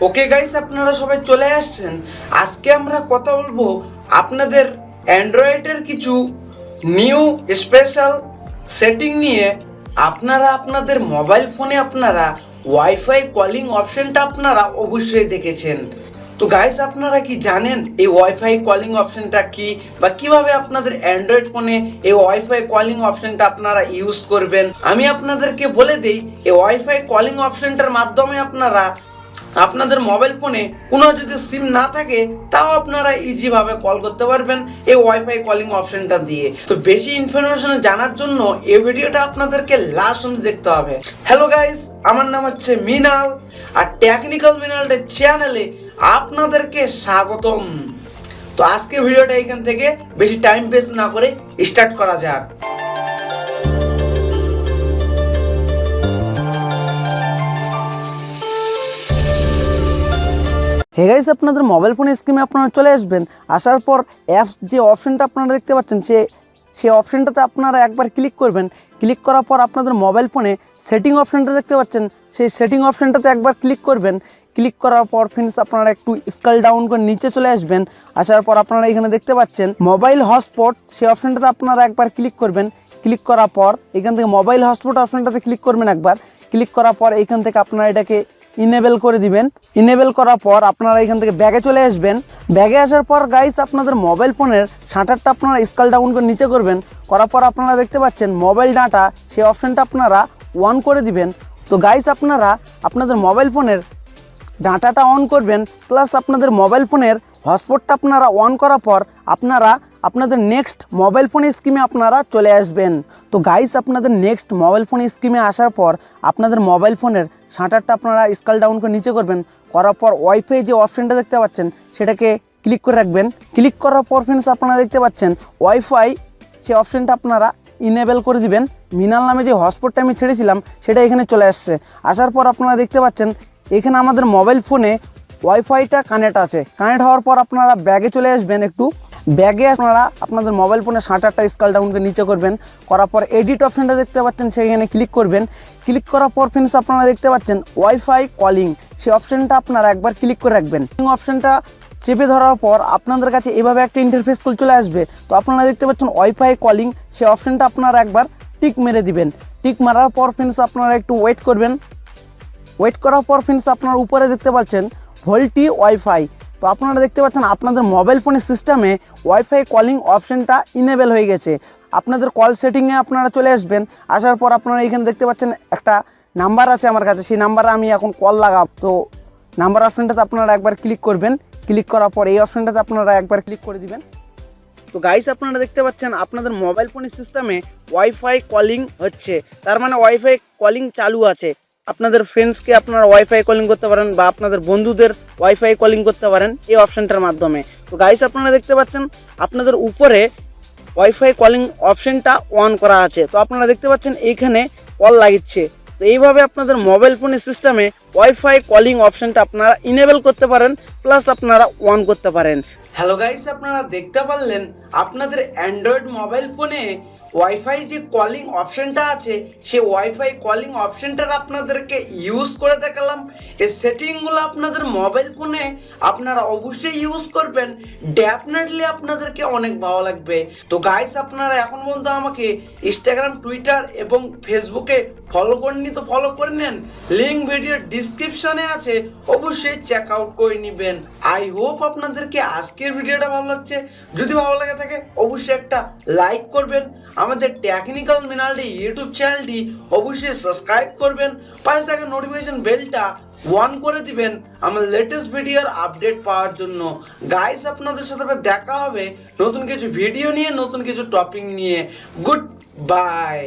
Okay guys, আপনারা সবাই চলে আসছেন। আজকে আমরা কথা বলবো আপনাদের অ্যান্ড্রয়েডের কিছু নিউ স্পেশাল সেটিং নিয়ে। আপনারা আপনাদের মোবাইল ফোনে আপনারা ওয়াইফাই কলিং অপশনটা আপনারা অবশ্যই দেখেছেন। তো গাইস, আপনারা কি জানেন এই ওয়াইফাই কলিং অপশনটা কি, বা কিভাবে আপনাদের অ্যান্ড্রয়েড ফোনে এই ওয়াইফাই কলিং অপশনটা আপনারা ইউজ করবেন? আমি আপনাদেরকে বলে দিই, এই ওয়াইফাই কলিং অপশনটার মাধ্যমে আপনারা আপনাদের মোবাইল ফোনে কোনো যদি সিম না থাকে তাও আপনারা ইজিভাবে কল করতে পারবেন এই ওয়াইফাই কলিং অপশনটা দিয়ে। তো বেশি ইনফরমেশন জানার জন্য এই ভিডিওটা আপনাদেরকে লাস্ট অবধি দেখতে হবে। হ্যালো গাইস, আমার নাম হচ্ছে মিনাল, আর টেকনিক্যাল মিনালদের চ্যানেলে আপনাদেরকে স্বাগতম। তো আজকে ভিডিওটা এখান থেকে বেশি টাইম ওয়েস্ট না করে স্টার্ট করা যাক। হে গাইস, আপনাদের মোবাইল ফোনের স্ক্রিনে আপনারা চলে আসবেন। আসার পর অ্যাপস যে অপশনটা আপনারা দেখতে পাচ্ছেন সেই অপশনটাতে আপনারা একবার ক্লিক করবেন। ক্লিক করার পর আপনাদের মোবাইল ফোনে সেটিং অপশনটা দেখতে পাচ্ছেন, সেই সেটিং অপশনটাতে একবার ক্লিক করবেন। ক্লিক করার পর ফ্রেন্ডস আপনারা একটু স্ক্রল ডাউন করে নিচে চলে আসবেন। আসার পর আপনারা এখানে দেখতে পাচ্ছেন মোবাইল হটস্পট, সেই অপশনটাতে আপনারা একবার ক্লিক করবেন। ক্লিক করার পর এখান থেকে মোবাইল হটস্পট অপশনটাতে ক্লিক করবেন একবার। ক্লিক করার পর এখান থেকে আপনারা এটাকে ইনেবল করে দিবেন। ইনেবল করার পর আপনারা এখান থেকে ব্যাগে চলে আসবেন। ব্যাগে আসার পর গাইস, আপনাদের মোবাইল ফোনের শাটারটা আপনারা স্ক্রল ডাউন করে নিচে করবেন। করার পর আপনারা দেখতে পাচ্ছেন মোবাইল ডাটা, সেই অপশনটা আপনারা অন করে দিবেন। তো গাইস, আপনারা আপনাদের মোবাইল ফোনের ডাটাটা অন করবেন, প্লাস আপনাদের মোবাইল ফোনের হটস্পটটা আপনারা অন করার পর আপনারা আপনাদের নেক্সট মোবাইল ফোনের স্কিমে আপনারা চলে আসবেন। তো গাইস, আপনাদের নেক্সট মোবাইল ফোনের স্কিমে আসার পর আপনাদের মোবাইল ফোনের শাটারটা আপনারা স্ক্রল ডাউন করে নিচে করবেন। করার পর ওয়াইফাই যে অপশনটা দেখতে পাচ্ছেন সেটাকে ক্লিক করে রাখবেন। ক্লিক করার পর ফ্রেন্ডস আপনারা দেখতে পাচ্ছেন ওয়াইফাই, সেই অপশনটা আপনারা ইনেবল করে দিবেন। মিনাল নামে যে হটস্পটটা আমি ছেড়েছিলাম সেটা এখানে চলে আসছে। আসার পর আপনারা দেখতে পাচ্ছেন এখানে আমাদের মোবাইল ফোনে ওয়াইফাইটা কানেক্ট আছে। কানেক্ট হওয়ার পর আপনারা ব্যাগে চলে আসবেন। একটু ব্যাগে আপনারা আপনাদের মোবাইল ফোনের শাটারটা স্ক্রল ডাউন করে নিচে করবেন। করার পর এডিট অপশনটা দেখতে পাচ্ছেন, সেখানে ক্লিক করবেন। ক্লিক করার পর ফ্রেন্ডস আপনারা দেখতে পাচ্ছেন ওয়াইফাই কলিং, সেই অপশনটা আপনারা একবার ক্লিক করে রাখবেন। অপশনটা চেপে ধরার পর আপনাদের কাছে এভাবে একটা ইন্টারফেস চলে আসবে। তো আপনারা দেখতে পাচ্ছেন ওয়াইফাই কলিং, সেই অপশনটা আপনারা একবার টিক মেরে দিবেন। টিক মারার পর ফ্রেন্ডস আপনারা একটু ওয়েট করবেন। ওয়েট করার পর ফ্রেন্ডস আপনারা উপরে দেখতে পাচ্ছেন ভোল্টি ওয়াইফাই। তো আপনারা দেখতে পাচ্ছেন আপনাদের মোবাইল ফোনের সিস্টেমে ওয়াইফাই কলিং অপশনটা ইনেবল হয়ে গেছে। আপনাদের কল সেটিংয়ে আপনারা চলে আসবেন। আসার পর আপনারা এখানে দেখতে পাচ্ছেন একটা নাম্বার আছে আমার কাছে, সেই নাম্বারে আমি এখন কল লাগাব। তো নাম্বার অপশনটাতে আপনারা একবার ক্লিক করবেন। ক্লিক করার পর এই অপশনটাতে আপনারা একবার ক্লিক করে দিবেন। তো গাইস, আপনারা দেখতে পাচ্ছেন আপনাদের মোবাইল ফোনের সিস্টেমে ওয়াইফাই কলিং হচ্ছে, তার মানে ওয়াইফাই কলিং চালু আছে। আপনাদের ফ্রেন্ডসকে আপনারা ওয়াইফাই কলিং করতে পারেন, বা আপনাদের বন্ধুদের ওয়াইফাই কলিং করতে পারেন এই অপশনটার মাধ্যমে। তো গাইস, আপনারা দেখতে পাচ্ছেন আপনাদের উপরে ওয়াইফাই কলিং অপশনটা অন করা আছে। তো আপনারা দেখতে পাচ্ছেন এইখানে কল লাগিচ্ছে। তো এইভাবে আপনাদের মোবাইল ফোনের সিস্টেমে ওয়াইফাই কলিং অপশনটা আপনারা ইনেবল করতে পারেন, প্লাস আপনারা অন করতে পারেন। হ্যালো গাইস, আপনারা দেখতে পারলেন আপনাদের অ্যান্ড্রয়েড মোবাইল ফোনে ওয়াইফাই যে কলিং অপশনটা আছে, সেই ওয়াইফাই কলিং অপশনটার আপনাদেরকে ইউজ করে দেখালাম। এই সেটিংগুলো আপনাদের মোবাইল ফোনে আপনারা অবশ্যই ইউজ করবেন, ডেফিনেটলি আপনাদেরকে অনেক ভালো লাগবে। তো গাইস, আপনারা এখন পর্যন্ত আমাকে ইনস্টাগ্রাম, টুইটার এবং ফেসবুকে ফলো করেননি তো ফলো করে নেন, লিঙ্ক ভিডিওর ডিসক্রিপশনে আছে, অবশ্যই চেক আউট করে নেবেন। আই হোপ আপনাদেরকে আজকের ভিডিওটা ভালো লাগছে। যদি ভালো লাগে থাকে অবশ্যই একটা লাইক করবেন। আমাদের টেকনিক্যাল মিনালটি ইউটিউব চ্যানেলটি অবশ্যই সাবস্ক্রাইব করবেন। পাশে থাকা নোটিফিকেশন বেলটা অন করে দিবেন আমার লেটেস্ট ভিডিওর আপডেট পাওয়ার জন্য। গাইস, আপনাদের সাথে দেখা হবে নতুন কিছু ভিডিও নিয়ে, নতুন কিছু টপিক নিয়ে। Good bye.